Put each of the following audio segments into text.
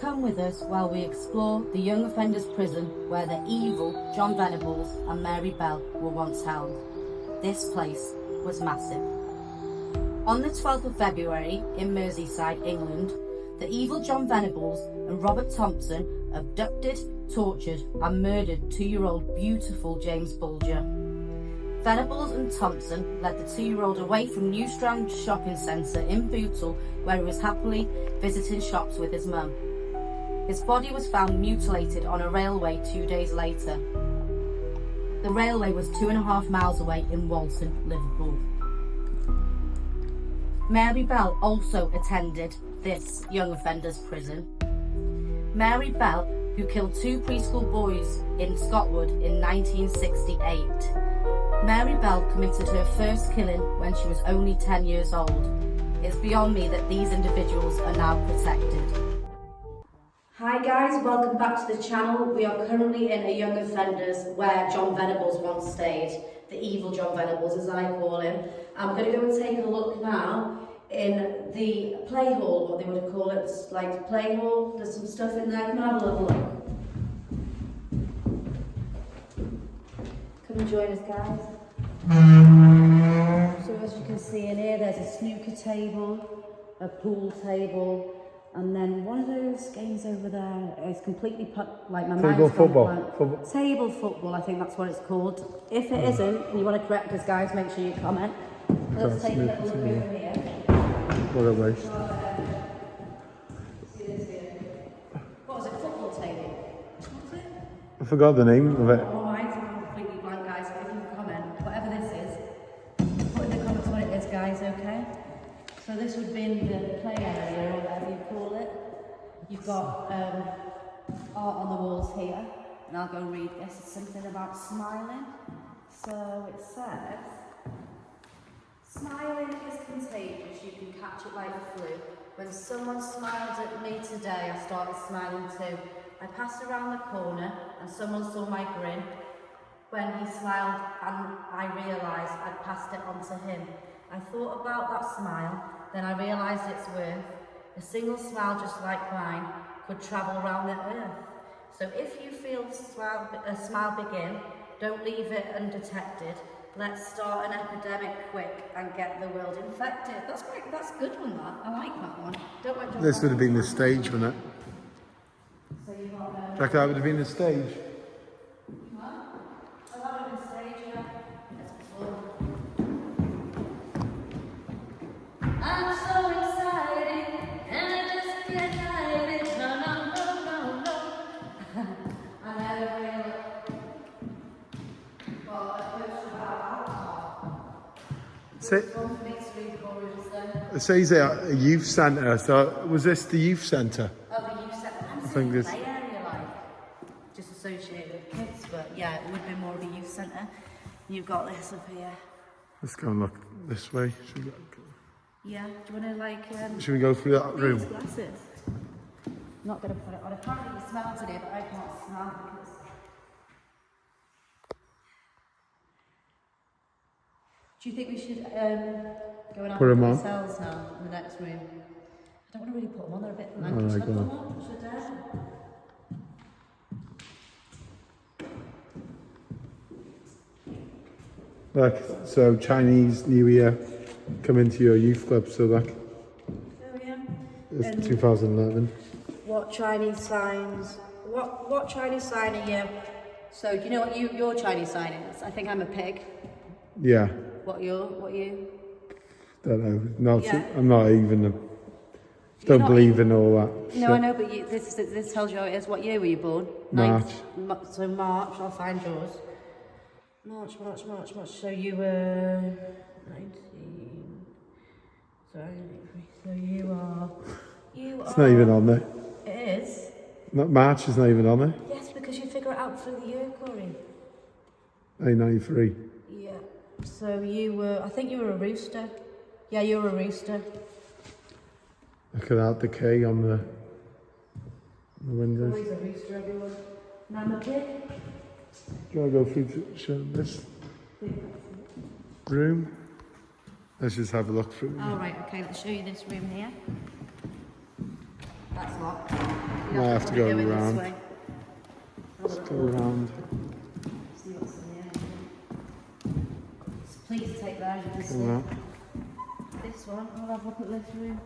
come with us while we explore the young offenders prison where the evil John Venables and Mary Bell were once held. This place was massive. On the 12th of February in Merseyside, England, the evil John Venables and Robert Thompson abducted, tortured and murdered 2-year-old beautiful James Bulger. Venables and Thompson led the 2-year-old away from New Strand shopping centre in Bootle, where he was happily visiting shops with his mum. His body was found mutilated on a railway 2 days later. The railway was 2.5 miles away in Walton, Liverpool. Mary Bell also attended this young offenders prison. Mary Bell, who killed 2 preschool boys in Scotland in 1968. Mary Bell committed her first killing when she was only 10 years old. It's beyond me that these individuals are now protected. Hi guys, welcome back to the channel. We are currently in a young offenders where John Venables once stayed. The evil John Venables, as I call him. I'm going to go and take a look now in the play hall, what they would call it. It's like play hall. There's some stuff in there. Come and have a little look. Come and join us, guys. So as you can see in here, there's a snooker table, a pool table, and then one of those games over there is completely put, like my mind's gone blank. Table football, I think that's what it's called. If it isn't, and you want to correct us, guys, make sure you comment. Let's take a little look over here. What a waste. See this here. What was it? Football table? What was it? I forgot the name of it. Oh, mine's completely blank, guys. But if you can comment, whatever this is, put in the comments what it is, guys. Okay. So this would be in the play area, or whatever you call it. You've got art on the walls here, and I'll go read this. It's something about smiling. So it says, smiling is contagious, you can catch it like the flu. When someone smiled at me today, I started smiling too. I passed around the corner and someone saw my grin. When he smiled and I realised I'd passed it on to him. I thought about that smile, then I realised its worth. A single smile just like mine could travel around the earth. So if you feel a smile begin, don't leave it undetected. Let's start an epidemic quick and get the world infected. That's great. That's a good one, that. I like that one. Don't like This would have been the stage, wouldn't it? So you got Do you reckon that would have been the stage? Huh? Oh, that would have been the stage, yeah. That's before. I'm so excited, and I just can't hide it. No, no, no, no, no. I never really. It says a youth centre, so was this the youth centre? Oh, the youth centre. I'm think this play area, like, just associated with kids, but yeah, it would be more of a youth centre. You've got this up here. Let's go and look this way. Yeah, do you want to like... should we go through that room? These glasses. I'm not going to put it on. Apparently it smells today, but I can't smell because... Do you think we should go and have Put 'em on. ourselves now in the next room? I don't want to really put them on, they're a bit blank. Oh, Should I go put them on. on? Should I? Look, so Chinese New Year coming to your youth club, so look, Oh yeah. it's 2011. What Chinese signs? What Chinese sign are you? So do you know what your Chinese sign is? I think I'm a pig. Yeah, What you? don't know. Yeah. I'm not even. Don't not believe in all that. No, shit. I know, but this tells you how it is. What year were you born? March. So March, I'll find yours. March. So you were 19. So you are. It's not even on there. It is. March is not even on there. Yes, because you figure it out through the year, Corey. 93. Yeah. So you were. I think you were a rooster. Yeah, you were a rooster. Look at that decay on the windows. Always a rooster, everyone. And I'm a pig. Do you want to go through to show this room? Let's just have a look through. Oh, right, okay, let's show you this room here. That's locked. Might have to go in around. this way. Let's go around. See what's in the air. So please take that as you can see. Yeah. This one, I'll have a look at this room.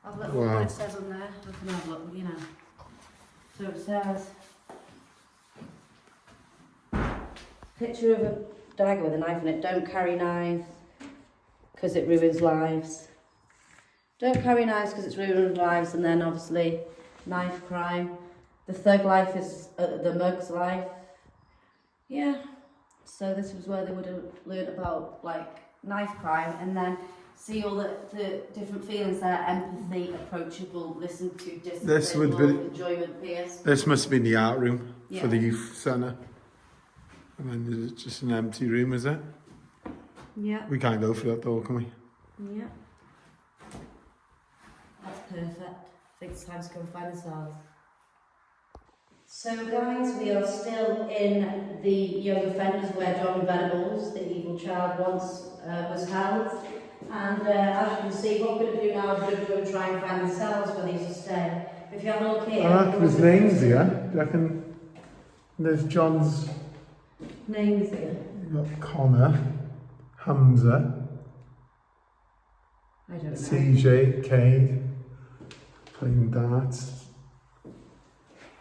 I've looked Wow. what it says on there. I can have a look, you know. So it says, picture of a dagger with a knife in it. Don't carry knives because it ruins lives. Don't carry knives because it's ruined lives. And then obviously, knife crime. The thug life is the mug's life. Yeah. So this was where they would have learned about like knife crime, and then see all the different feelings there: empathy, approachable, listen to, discipline, This would love, be- enjoyment, peers. This must have been the art room for the Yeah. youth centre. And then there's just an empty room, is it? Yeah. We can't go for that door, can we? Yeah. That's perfect. I think it's time to go and find the stars. So guys, we are still in the young offenders where John Venables, the evil child, once was held. And as you can see, what we're going to do now is we're going to go and try and find the cells where these are staying. If you have a look here... I reckon there's names here. Do you reckon there's John's... Names here? You've got Connor, Hamza, I don't know. CJ, Cade, playing darts.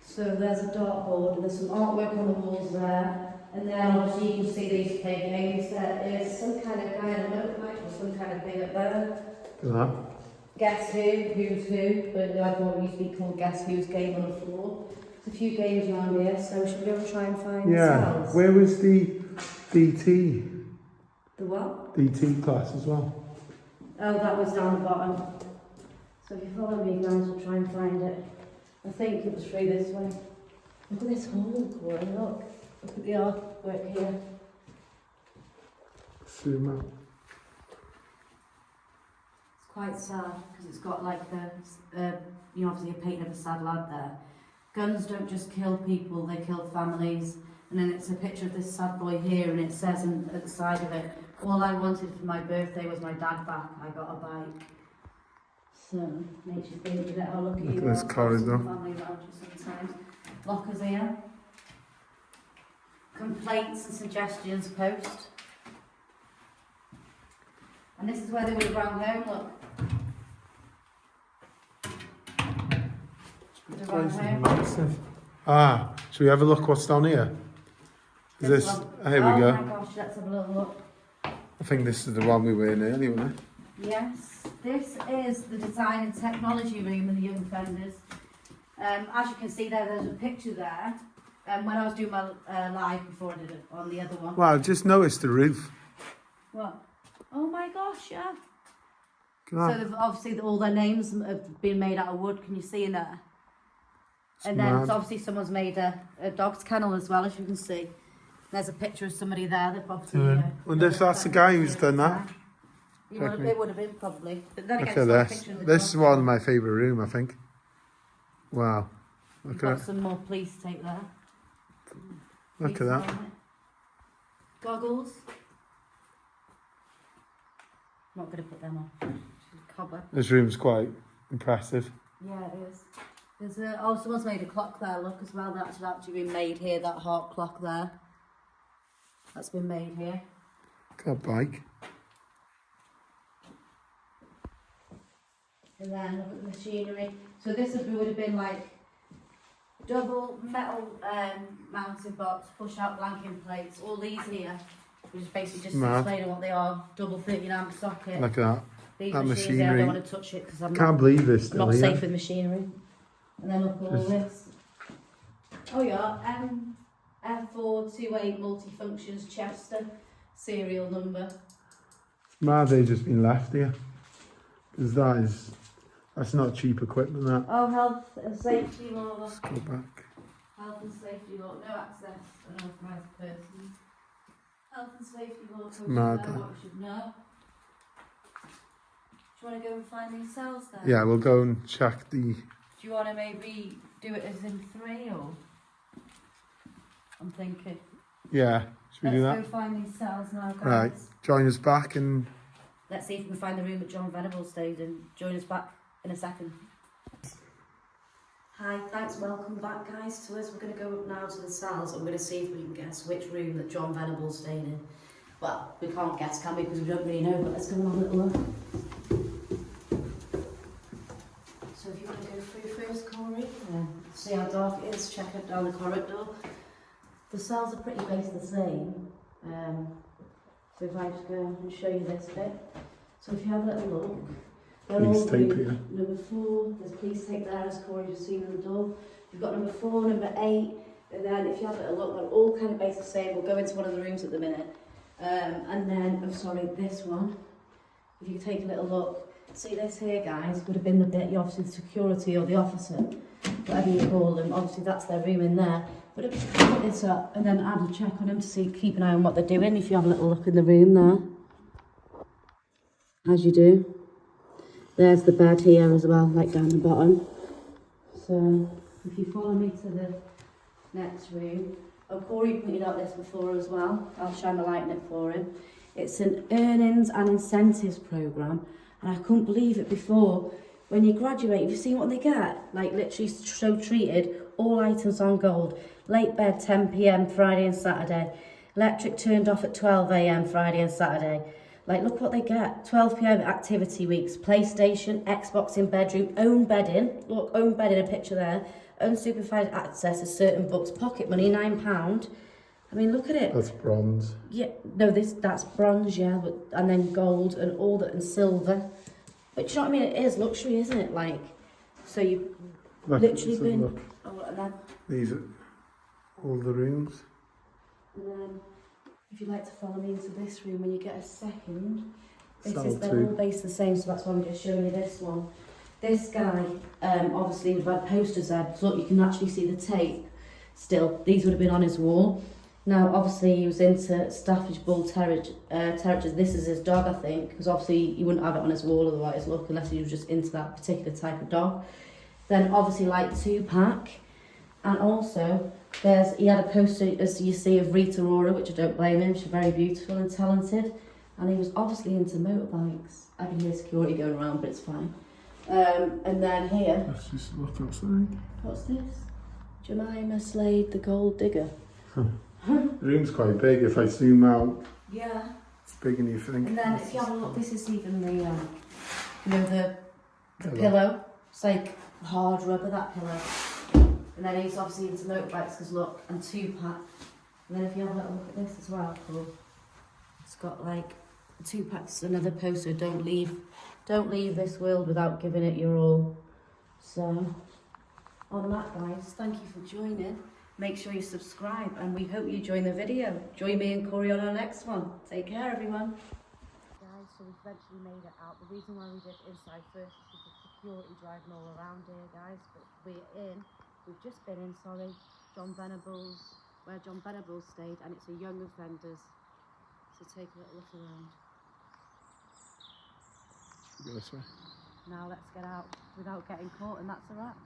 So there's a dartboard, and there's some artwork on the walls there, and then obviously you can see these play games. There is some kind of guy in a motorbike or some kind of thing up there. Look at that. Guess who, who's who, but I thought it used to be called Guess Who's Game on the floor. There's a few games around here, so should we go and try and find the Yeah, cells? where was the DT? The what? DT class as well. Oh, that was down the bottom. So if you follow me guys, we'll try and find it. I think it was through this way. Look at this hole, Corey, look. Look at the artwork here. Zoom out. It's quite sad because it's got like the, you know, obviously a painting of a sad lad there. Guns don't just kill people, they kill families. And then it's a picture of this sad boy here, and it says at the side of it, all I wanted for my birthday was my dad back. I got a bike. So, makes you think of it. I'll look at Look you. at this I'll have corridor. some family around you sometimes. Lockers here. Complaints and suggestions post. And this is where they would have rang home, look. Would have rang home. Massive. Ah, should we have a look what's down here? Is this, one. here we Oh go. my gosh, let's have a little look. I think this is the one we were in earlier, wasn't it? Yes, this is the design and technology room in the young offenders. As you can see there, there's a picture there. When I was doing my live before I did it on the other one. Wow, I just noticed the roof. What? Oh my gosh, yeah. Look at So that. they've obviously all their names have been made out of wood. Can you see in there? And then mad. obviously someone's made a dog's kennel as well, as you can see. There's a picture of somebody there. They've obviously. Wonder if that's the guy who's done that. It would have been probably. But then Look again, at it's not a this. picture of the This is dog. one of my favourite room, I think. Wow. We've Look got at that. some more police tape there. Look at that. Goggles. Not going to put them on. Cobweb. This room's quite impressive. Yeah, it is. There's someone's made a clock there, look, as well. That's actually been made here, that heart clock there. That's been made here. Look at that bike. And then look at the machinery. So this would have been like double metal mounted box, push out blanking plates, all these here. Which is basically just Mad. explaining what they are. Double 30 amp socket. Look at that. These that machines machinery. there, I don't want to touch it because I'm Can't believe this I'm still not here. safe with machinery. And then look at all Just- this. Oh yeah, F428 multifunctions Chester serial number. It's mad they've just been left here. Because that's not cheap equipment, that. Oh, health and safety law. Let's go back. Health and safety law. No access to unauthorised persons. Health and safety law. So we Mad, should know that. what we should know. Do you want to go and find these cells then? Yeah, we'll go and check the... Do you want to maybe do it as in 3 or? I'm thinking. Yeah, should we do Let's that? go find these cells now, guys. Right, join us back and... Let's see if we can find the room that John Venables stayed in. Join us back in a second. Hi, thanks, welcome back guys to us. We're going to go up now to the cells and we're going to see if we can guess which room that John Venables stayed in. Well, we can't guess, can we, because we don't really know, but let's go and have a little look. So if you want to go through first, Corey, see how dark it is, check it down the corridor. The cells are pretty based the same. So if I just go and show you this bit. So if you have a little look, Police tape here. Number 4, there's police tape there, as Corey just seen on the door. You've got number 4, number 8, and then if you have a little look, they're all kind of based the same. We'll go into one of the rooms at the minute. And then, I'm sorry, this one, if you take a little look, see this here, guys, would have been the bit, obviously the security or the officer, whatever you call them, obviously that's their room in there. But if you put this up and then add a check on them to see, keep an eye on what they're doing, if you have a little look in the room there, as you do. There's the bed here as well, like down the bottom. So, if you follow me to the next room, Corey pointed out this before as well, I'll shine the light on it for him. It's an earnings and incentives programme, and I couldn't believe it before. When you graduate, have you seen what they get? Like literally so treated, all items on gold. Late bed 10 PM Friday and Saturday. Electric turned off at 12 AM Friday and Saturday. Like, look what they get. 12 PM activity weeks, PlayStation, Xbox in bedroom, own bedding. Look, own bedding, a picture there. Unsupervised access to certain books, pocket money, £9. I mean, look at it. That's bronze. Yeah, no, that's bronze, yeah, but, and then gold and all that, and silver. But you know what I mean? It is luxury, isn't it? Like, so you've literally been... Look. Oh, and then... These are all the rooms. And then... If you'd like to follow me into this room when you get a second, they're all based the same, so that's why I'm just showing you this one. This guy, obviously we've had posters there, so look, you can actually see the tape still. These would have been on his wall. Now, obviously he was into Staffordshire Bull Terriers. This is his dog, I think, because obviously he wouldn't have it on his wall otherwise, look, unless he was just into that particular type of dog. Then obviously like Tupac, and also he had a poster, as you see, of Rita Ora, which I don't blame him, she's very beautiful and talented, and he was obviously into motorbikes. I can hear security going around, but it's fine. And then here, Let's just look outside. what's this? Jemima Slade, the Gold Digger. The room's quite big. If I zoom out, Yeah. it's bigger than you think. And then if you have a look, this is even the, the pillow. It's like hard rubber, that pillow. And then he's obviously into motorbikes, because look, and Tupac. And then if you have a little look at this as well, cool. It's got like Tupac's another poster. Don't leave this world without giving it your all. So, on that, guys, thank you for joining. Make sure you subscribe, and we hope you join the video. Join me and Corey on our next one. Take care, everyone. Guys, so we've eventually made it out. The reason why we did inside first is because the security driving all around here, guys. But we're in. We've just been in, sorry, where John Venables stayed, and it's a young offenders. So take a little look around. Go this way. Now let's get out without getting caught, and that's a wrap.